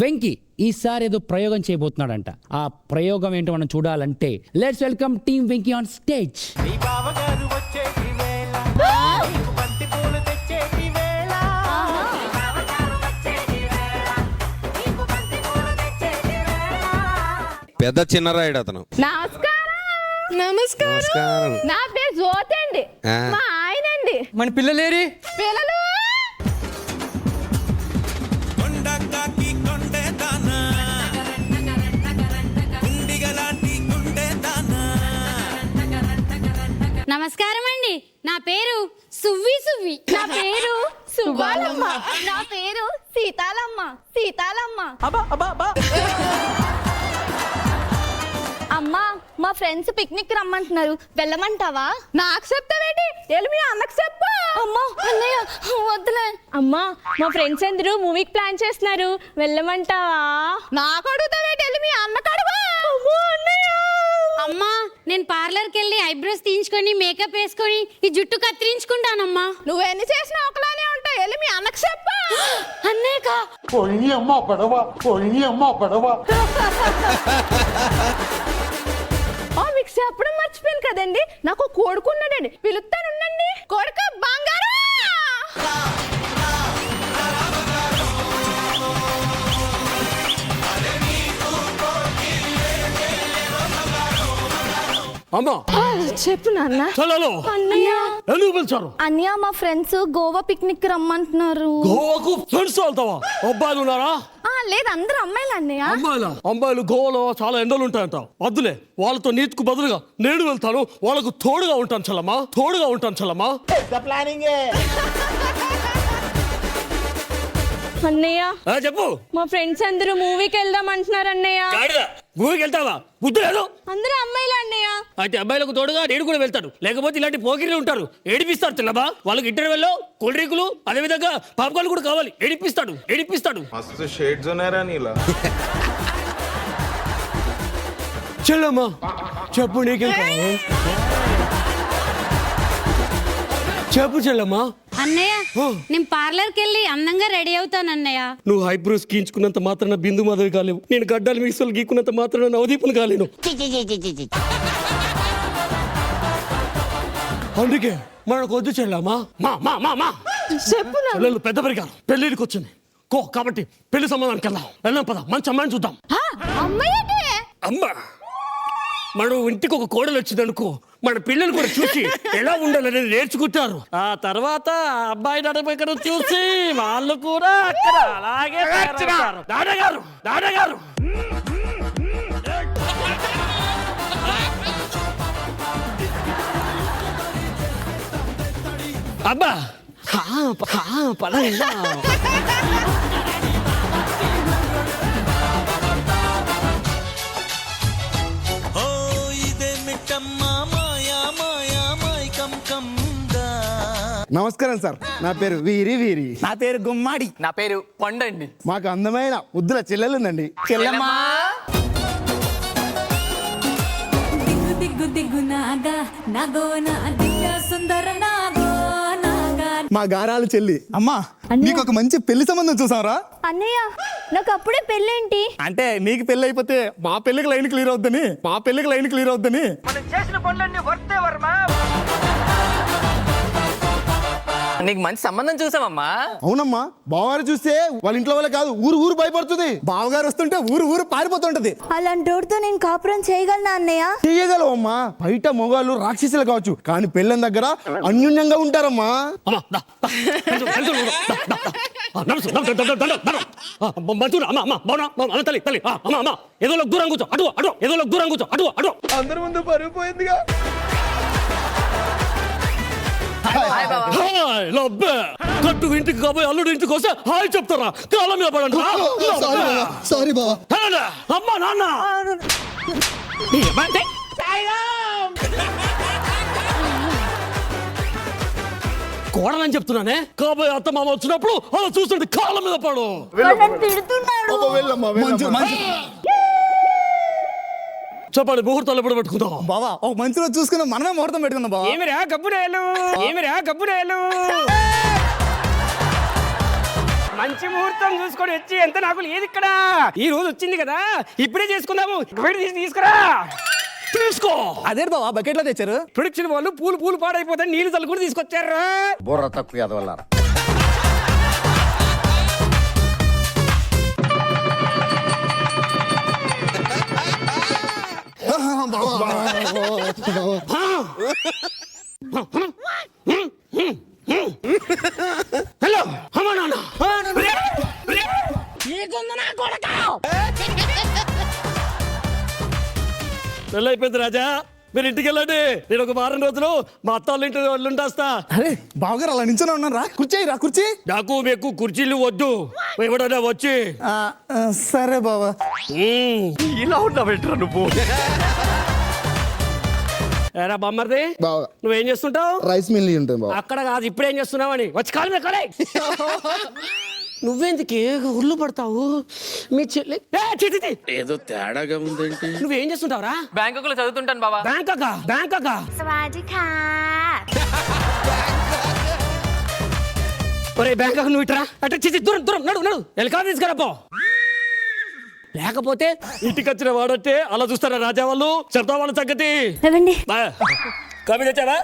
వెంకీ ఈసారి ఏదో ప్రయోగం చేయబోతున్నాడంట. ఆ ప్రయోగం ఏంటో మనం చూడాలంటే let's welcome team Venky on stage. పెద్ద చిన్నరాయుడు అతను. నమస్కారం. నా పేరు జ్యోతి అండి. మా ఆయన అండి. మన పిల్లలేరి పిల్లలు నమస్కారం అండి. నా పేరు సువ్వి. నా పేరు సుబాలమ్మ. నా పేరు సీతాలమ్మ. అమ్మా, మా ఫ్రెండ్స్ పిక్నిక్ రమ్మంటున్నారు, వెళ్ళమంటావా? నాకు చెప్తావేంటి? వెళ్ళి మీ అన్నకు చెప్పు. అమ్మా అన్నయ్య వద్దులే. అమ్మా, మా ఫ్రెండ్స్ అందరూ మూవీకి ప్లాన్ చేస్తున్నారు, వెళ్ళమంటావా? నాకు అడుగుతావేంటి? వెళ్ళి మీ అన్నకు అడుగు. అమ్మా, నేను పార్లర్కి వెళ్ళి ఐబ్రోస్ తీయించుకొని మేకప్ వేసుకొని ఈ జుట్టు కత్తిరించుకుంటానమ్మా. నువ్వెన్ని చేసినా ఒకలానే ఉంటావు, వెళ్ళి మీ అన్నకు చెప్పు. అన్నేకా మీకు చెప్పడం మర్చిపోయాను కదండి, నాకు కొడుకున్నాడండి, పిలుస్తానుండండి. కొడుకు బంగారు. అమ్మా చెప్పు నాన్న. అన్నయ్య, ఎందుకు పిలిచారు? అన్నయ్య, మా ఫ్రెండ్స్ గోవా పిక్నిక్ రమ్మంటున్నారు. గోవాకు ఫ్రెండ్స్ వెళ్తావా? అబ్బాయిలు ఉన్నారా? లేదు, అందరూ అమ్మాయిలు అన్నయ్య. అమ్మాయిలు గోవాలో చాలా ఎండలు ఉంటాయంట. వద్దులే, వాళ్ళతో నీతికి బదులుగా నేను వెళ్తాను. వాళ్ళకు తోడుగా ఉంటాను చల్లమ్మా. అన్నయ్య, చెప్పు. మా ఫ్రెండ్స్ అందరూ మూవీకి వెళ్దాం అంటున్నారు అన్నయ్య. మూవీకి వెళ్తావా? బుద్ధి లేదు. అందరూ అమ్మాయిలు అన్నయ్య. అయితే అబ్బాయిలకు తోడుగా నేను కూడా వెళ్తాను. లేకపోతే ఇలాంటి పోకిరి ఉంటారు, ఏడిపిస్తారు తెల్లబా. వాళ్ళకి ఇంటర్వెల్లో కూల్ డ్రింకులు, అదే విధంగా పాప్కార్న్ కూడా కావాలి. ఏడిపిస్తాడు. మస్తు షేడ్స్ ఉన్నారా నీలా? చెల్లమ్మా చెప్పు, నీకేం కావాలి? చెప్పు చెల్లమ్మా. అన్నయ్య, నేను పార్లర్కి వెళ్ళి అందంగా రెడీ అవుతాను అన్నయ్య. నువ్వు ఐబ్రోస్ గీయించుకున్నంత మాత్రాన బిందు మాధవి కాలేవు. నేను గడ్డాలు మీసాలు గీకున్నంత మాత్రాన నవదీపులు కాలేను. అందుకే మనకు వద్దు చెల్లమ్మా. చెల్లెలు పెద్ద పరిగారు పెళ్లికి వచ్చింది కాబట్టి పెళ్లి సంబంధానికి వెళ్దాం పద. మంచి అమ్మాయిని చూద్దాం. అమ్మా, మనం ఇంటికి ఒక కోడలు వచ్చింది అనుకో, మన పిల్లలు కూడా చూసి ఎలా ఉండాలని నేర్చుకుంటారు. ఆ తర్వాత అబ్బాయి నడపకను చూసి వాళ్ళు కూడా అక్కడ అలాగే దాడగారు అబ్బా పద. నమస్కారం సార్, నా పేరు వీరి. నా పేరు గుమ్మాడి. నా పేరు పండండి. మాకు అందమైన ముద్దుల చెల్లెలుందండి. చెల్లెమ్మా. దిగ్గు నాగా నాగో నా దివ్య సుందర నాగో నాగా. మా గారాలు చెల్లి. అమ్మా, నీకు ఒక మంచి పెళ్లి సంబంధం చూసావరా? అన్నయ్య, నాకు అప్పుడే పెళ్ళేంటి? అంటే నీకు పెళ్లి అయిపోతే మా పెళ్లికి లైన్ క్లియర్ అవుద్దని. మనం చేసిన పనులన్నీ వర్తే వర్మా. నీకు మంచి సంబంధం చూసామమ్మా. అవునమ్మా, బావగారు చూస్తే వాళ్ళ ఇంట్లో వాళ్ళే కాదు, ఊరు భయపడుతుంది. బావగారు వస్తుంటే ఊరు పారిపోతుంటది. అలాంటోడితో నేను కాపురం చేయగలనా అన్నయ్య? చెయ్యగలవమ్మా. బయట మొగాళ్ళు రాక్షసులు కావచ్చు, కానీ పెళ్ళం దగ్గర అన్యోన్యంగా ఉంటారమ్మా. ఏదో దూరం కూర్చో, అటు. అందరి ముందు పరుగు పోయిందిగా. కట్టు ఇంటికి కాబోయే అల్లుడు ఇంటికి వస్తే హాయ్ చెప్తారా? కాలం మీద పడండి. సారీ బావా. అమ్మా నాన్న కోడలని చెప్తున్నానే. కాబోయే అత్త మామ వచ్చినప్పుడు అలా చూస్తుంటే కాలం మీద పడు. చెప్పండి, ముహూర్తాలు ఎప్పుడు పెట్టుకుందాం? బావా, ఒక మంచి రోజు చూసుకుని మనమే ముహూర్తం పెట్టుకుందాం బావా. ఏమిరా కప్పుడేలు. మంచి ముహూర్తం చూసుకొని వచ్చి ఎంత నాకు లేదు ఇక్కడ. ఈ రోజు వచ్చింది కదా, ఇప్పుడే చేసుకుందాము. తీసుకురా, తీసుకో. అదే బావా బకెట్ లో తెచ్చారు. ప్రొడక్షన్ వాళ్ళు పూలు పాడైపోతాయి నీళ్లు చల్లుకుని తీసుకొచ్చారు. బుర్ర తక్కువ ఎదవల్లారా. హలో అమ్మా నాన్న, పెళ్ళైపోయింది రాజా, మీరు ఇంటికి వెళ్ళండి. నేను ఒక వారం రోజులు మా అత్త వాళ్ళ ఇంటి వాళ్ళుంటేస్తా. అరే బావగారు అలా నించొని ఉన్నాను రా. కుర్చీ నాకు మీకు కుర్చీలు వద్దు, ఎవడన్నా వచ్చి. సరే బావా. ఇలా ఉన్నా పెట్టరా నువ్వు. ఏరా బామ్మర్ది, బావా నువ్వేం చేస్తుంటావు? రైస్ మిల్ ఉంటుంది బావా. అక్కడ కాదు, ఇప్పుడేం చేస్తున్నావు అని వచ్చి కాలు మీద కాలే. నువ్వెందుకు ఉళ్ళు పడతావు? మీ చెల్లి ఏదో తేడాగా ఉందేంటి? నువ్వేం చేస్తుంటావురా? బ్యాంకాక్ లో చదువుతుంటాను బాబా. బ్యాంకాకా? ఒరే బ్యాంకాక్ నువ్వు ఇట్రా. అంటే దూరం నడు ఎలకా తీసుకురా పో. లేకపోతే ఇంటికి వచ్చిన వాడంటే అలా చూస్తారా రాజా వాళ్ళు? చెప్తా వాళ్ళ సంగతి. కాఫీ తెచ్చావా?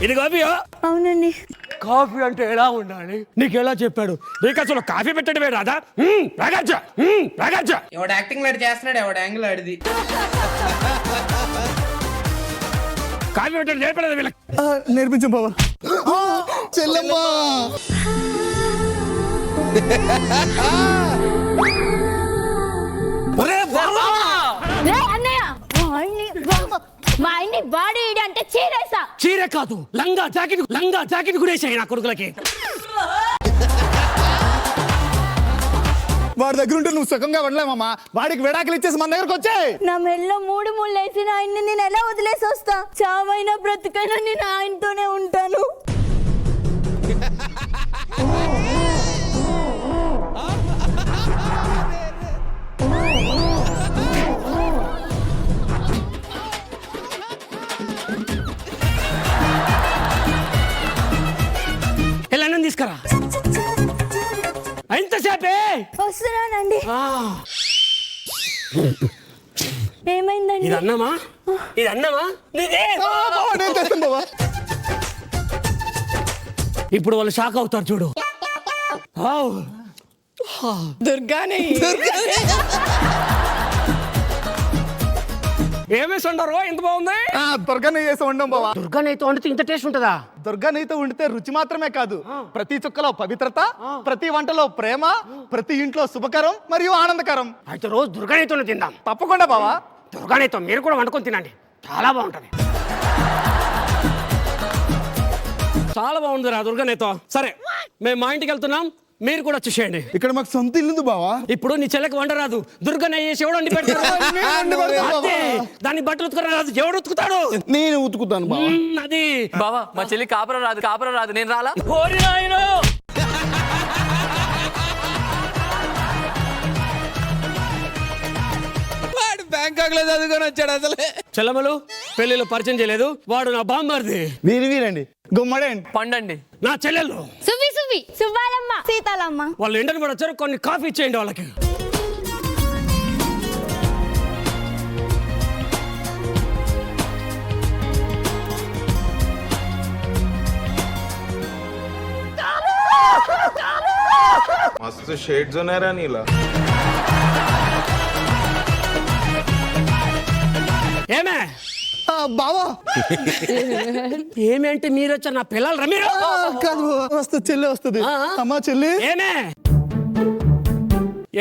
ఇది కాఫీయా? అవునండి. కాఫీ అంటే ఎలా ఉండాలి నీకు ఎలా చెప్పాడు? నీకు అసలు కాఫీ పెట్టడమే రాదా? రాగాజా ఎవడు యాక్టింగ్ లాడి చేస్తున్నాడు, ఎవడు యాంగిల్ ఆడిది. కాఫీ పెట్టడం నేర్పలేదు వీళ్ళకి. నేర్పించు బావా. చెల్లెమ్మా మా ఆయన్ని బాడీ అంటే చీరేసా. చీర కాదు, లంగా జాకెట్ కూడా వేసాయి నా కొడుకులకి. వాడి దగ్గర ఉంటే నువ్వు సుఖంగా ఉండలేమమ్మా. వాడికి విడాకులు ఇచ్చేసి మన దగ్గరకు వచ్చాయి. నా మెల్లో 3 ముళ్ళు వేసిన ఆయన్ని నేను ఎలా వదిలేసి వస్తా? చావైనా బ్రతుకైనా నేను ఆయనతోనే ఉంటాను. ఎలా తీసుకురా. ఎంతసేపే వస్తున్నానండి. ఏమైందండి? ఇది అన్నమా? నేను తెస్తాను బావా. ఇప్పుడు వాళ్ళు షాక్ అవుతారు చూడు. దుర్గానే ఏమేసి ఉండరు? ఎంత బాగుంది. దుర్గా నెయ్యి వేసి వండాం బావా. దుర్గా నెయ్యితో వండితే ఇంత టేస్ట్ ఉంటుందా? దుర్గా నెయ్యితో వండితే రుచి మాత్రమే కాదు, ప్రతి చుక్కలో పవిత్రత, ప్రతి వంటలో ప్రేమ, ప్రతి ఇంట్లో శుభకరం మరియు ఆనందకరం. అయితే రోజు దుర్గా నెయ్యితోనే తిందాం. తప్పకుండా బావా. దుర్గా నెయ్యితో మీరు కూడా వండుకొని తినండి, చాలా బాగుంటది. చాలా బాగుంది రా దుర్గా నెయ్యితో. సరే మేము మా ఇంటికి వెళ్తున్నాం, మీరు కూడా వచ్చేసేయండి. ఇక్కడ మాకు సొంత ఇల్లు బావా. ఇప్పుడు నీ చెల్లెకి వంట రాదు, దుర్గా నెయ్యి వేసి ఎవడు వండి పెడతాడు? అంతే. దాన్ని బట్టలు ఉతుకురా రాదు, ఎవడు ఉతుకుతాడు? నేను ఉతుకుతాను బావా. అది బావా, మా చెల్లి కాపురం రాదు, నేను రాలా. ఓరి నాయనో. బ్యాంకాక్ లో చదువుకొని వచ్చాడు అసలే. చెల్లమ్మలు పెళ్లిలో పరిచయం చేయలేదు, వాడు నా బామ్మర్ది. వీరండి గుమ్మడేండి పండండి. నా చెల్లెలు సువ్వి సుబ్బాలమ్మ, సీతాలమ్మ. వాళ్ళు ఎండను కూడా వచ్చారు, కొన్ని కాఫీ ఇచ్చేయండి వాళ్ళకి. मस्त शेड जो नाही राणीला. ఏమే బావా. ఏమేంటి మీరు వచ్చారు? నా పిల్లలు రమీరు కాదు బావా, వస్తుంది చెల్లి వస్తుంది. అమ్మా చెల్లి. ఏమే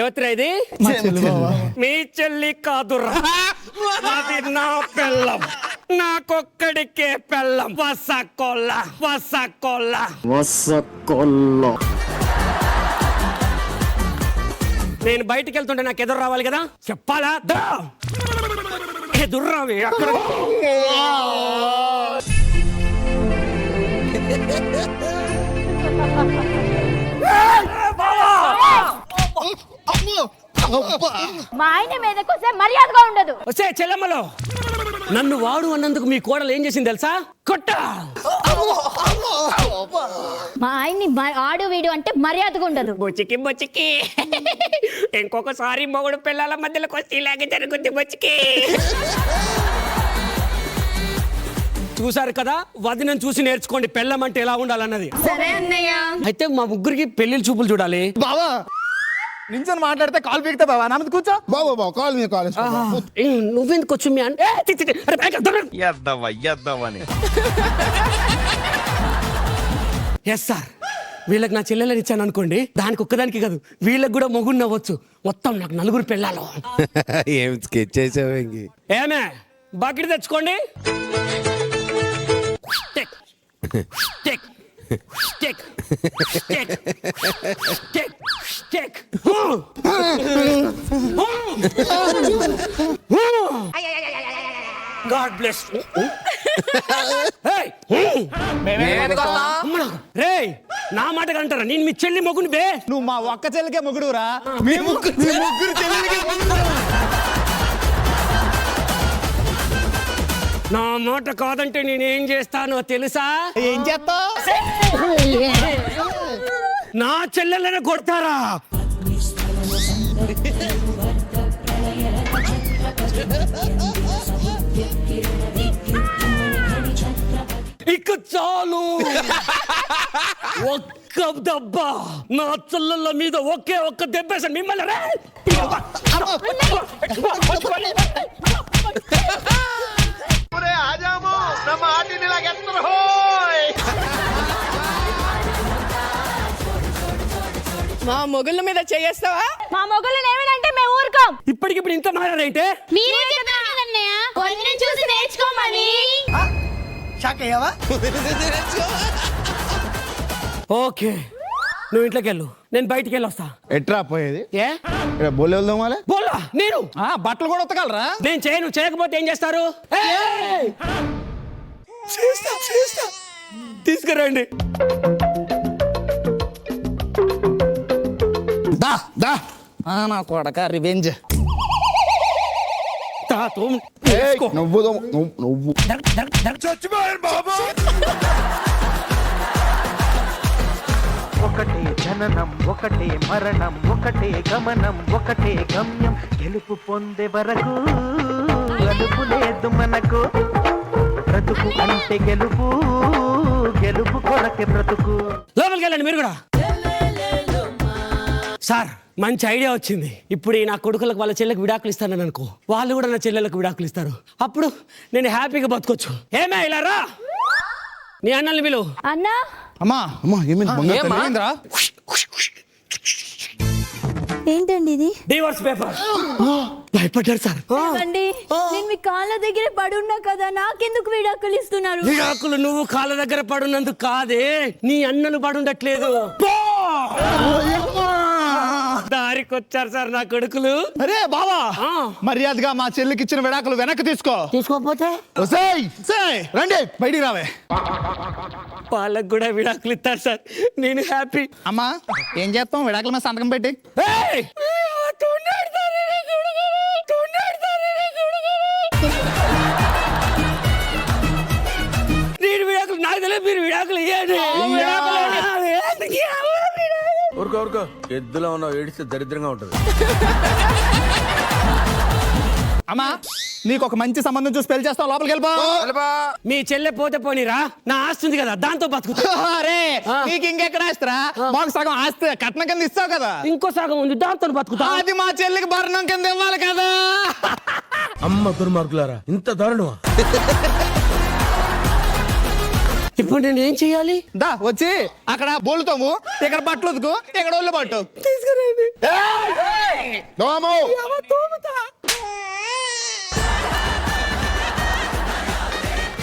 ఎవత్రా ఇది? మా చెల్లి బావా. మీ చెల్లి కాదురా, అది నా పిల్లం, నాకొక్కడికే పిల్లం. వసకొల్ల. నేను బయటికి వెళ్తుంటే నాకు ఎదురు రావాలి కదా, చెప్పాలా? ఎదురు రావి అక్కడ. మా ఆయన మీదకొస్తే మర్యాదగా ఉండదు. వచ్చే చెల్లమ్మలో నన్ను వాడు అన్నందుకు మీ కోడలు ఏం చేసింది తెలుసా? కొట్టా. మా ఆయన్ని ఆడు వీడు అంటే మర్యాదగా ఉండదు. బొచ్చికి బొచ్చికి ఇంకొకసారి మొగుడు పిల్లల మధ్యలోకి వస్తే ఇలాగే జరుగుద్ది బొచ్చికి. చూసారు కదా, వదినని చూసి నేర్చుకోండి పెళ్ళం అంటే ఎలా ఉండాలన్నది. సరే అన్నయ్య. అయితే మా ముగ్గురికి పెళ్లిళ్ళ చూపులు చూడాలి. బావా నించొని మాట్లాడితే కాల్ పీకితే బావా నా మీద కూర్చో. బాబు బాబు కాల్ మీద కాల్ నువ్వెందుకు వచ్చు మీ ఎస్ సార్. వీళ్ళకి నా చెల్లెలని ఇచ్చాను అనుకోండి, దానికి ఒక్కదానికి కాదు వీళ్ళకి కూడా మొగుడు నవ్వచ్చు. మొత్తం నాకు 4 పెళ్ళాలు. ఏం స్కెచ్ చేసావు? ఏమే బకెట్ తెచ్చుకోండి. టెక్ టెక్ టెక్ టెక్ టెక్ టెక్. God bless. రే నా మాట అంటారా? నేను మీ చెల్లి మొగుని బే. నువ్వు మా ఒక్క చెల్లికే మొగుడురా, మీ ముగ్గురు చెల్లికే మొగుడు. నా మాట కాదంటే నేనేం చేస్తానో తెలుసా? ఏం చేస్తావు? నా చెల్లెలను కొడతారా? ఇక చాలు. ఒక్క దెబ్బ నా చెల్లెళ్ళ మీద ఒకే ఒక్క దెబ్బేసాను మిమ్మల్ని. మా మొగుళ్ళ మీద చేస్తావా? మా మొగుళ్ళని ఏమనంటే మేము ఊరుకోం. ఇప్పటికిప్పుడు ఇంత మారారైతే మీరే చెప్పారు కదన్నయ్య వదినని చూసి నేర్చుకోమని. షాక్ అయ్యావా? ఓకే, నువ్వు ఇంట్లోకి వెళ్ళు, నేను బయటికి వెళ్ళి వస్తా. ఎట్రా పోయేది? ఏ బోలే వెళ్దాం వాళ్ళే. బోలా నేను బట్టలు కూడా ఉతకాలరా? నేను చేయను. చేయకపోతే ఏం చేస్తారు? తీసుకురండి. దా దా నా కొడక రివెంజ్. నువ్వు నువ్వు ఒకటే జననం, ఒకటే మరణం, ఒకటే గమనం, ఒకటే గమ్యం. గెలుపు పొందే వరకు గెలుపు లేదు మనకు. బ్రతుకు అంటే గెలుపు, గెలుపు కొరకే బ్రతుకు. లోపలికి వెళ్ళండి మీరు కూడా. సార్ మంచి ఐడియా వచ్చింది. ఇప్పుడు నా కొడుకులకు వాళ్ళ చెల్లెలకు విడాకులు ఇస్తానని అనుకో, వాళ్ళు కూడా నా చెల్లెలకు విడాకులు ఇస్తారు. అప్పుడు నేను హ్యాపీగా బతకొచ్చు. ఏమే ఇలా రా, నీ అన్నల్ని పిలు. అన్నా అమ్మా అమ్మా ఏమైందిరా? ఏంటండి ఇది? Divorce paper. భయపడ్డారు సార్. అండి నేను మీ కాళ్ళ దగ్గర పడున్నా కదా, నాకెందుకు విడాకులు ఇస్తున్నారు? విడాకులు నువ్వు కాళ్ళ దగ్గర పడున్నందుకు కాదే, నీ అన్నలు పడుండట్లేదు. దారికొచ్చారు సార్ నా కొడుకులు. అరే బావా, మర్యాదగా మా చెల్లికి ఇచ్చిన విడాకులు వెనక్కి తీసుకో. తీసుకోకపోతే రండి బయటికి రావే. వాళ్ళకు కూడా విడాకులు ఇస్తారు సార్, నేను హ్యాపీ. అమ్మా ఏం చేస్తాం? విడాకుల మీద సంతకం పెట్టి. నేను విడాకులు నాకు తెలియదు, మీరు విడాకులు ఇవ్వండి. ఊరుకో ఊరుకో, ఎద్దులో ఉన్నావు, ఏడిస్తే దరిద్రంగా ఉంటుంది. అమ్మా నీకు ఒక మంచి సంబంధం చూసి పెళ్లి చేస్తావు, లోపలికి వెళ్ళిపో. మీ చెల్లె పోతే పోనీరా, నా ఆస్తి ఉంది కదా దాంతో బతుకుతా. అరే నీకు ఇంకెక్కడ ఆస్తురా? మాకు సగం ఆస్తి కట్నం కింద ఇస్తావు కదా, ఇంకో సగం ఉంది దాంతో బతుకుతా. అది మా చెల్లికి భరణం కింద ఇవ్వాలి కదా. అమ్మ దుర్మార్గులారా, ఇంత దారుణమా? ఇప్పుడు నేను ఏం చెయ్యాలి? దా వచ్చి అక్కడ బోలుతాము, ఇక్కడ బట్టలు ఉతుకు, ఇక్కడ ఒళ్ళు పట్టు. తీసుకురండి.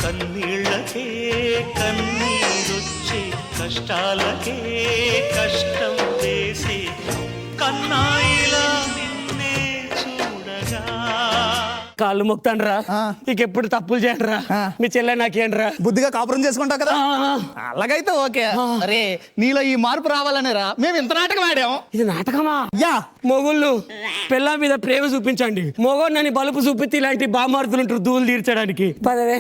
కన్నీళ్ళకే కన్నీరొచ్చే, కష్టాలకే కష్టం వేసే కన్నాయిలా నిన్నే చూడగా. కాళ్ళు మొక్తానరా ఇక ఎప్పుడు తప్పులు చేయండిరా మీ చెల్లె నాకేంట్రా బుద్ధిగా కాపురం చేసుకుంటావు కదా అలాగైతే ఓకే అరే నీలో ఈ మార్పు రావాలనేరా మేము ఇంత నాటకం ఆడాం. ఇది నాటకమా? యా మొగుళ్ళు పిల్ల మీద ప్రేమ చూపించండి. మొగోడు నన్ను బలుపు చూపించి ఇలాంటి బామార్తులు ఉంటారు దూలు తీర్చడానికి. పదవే.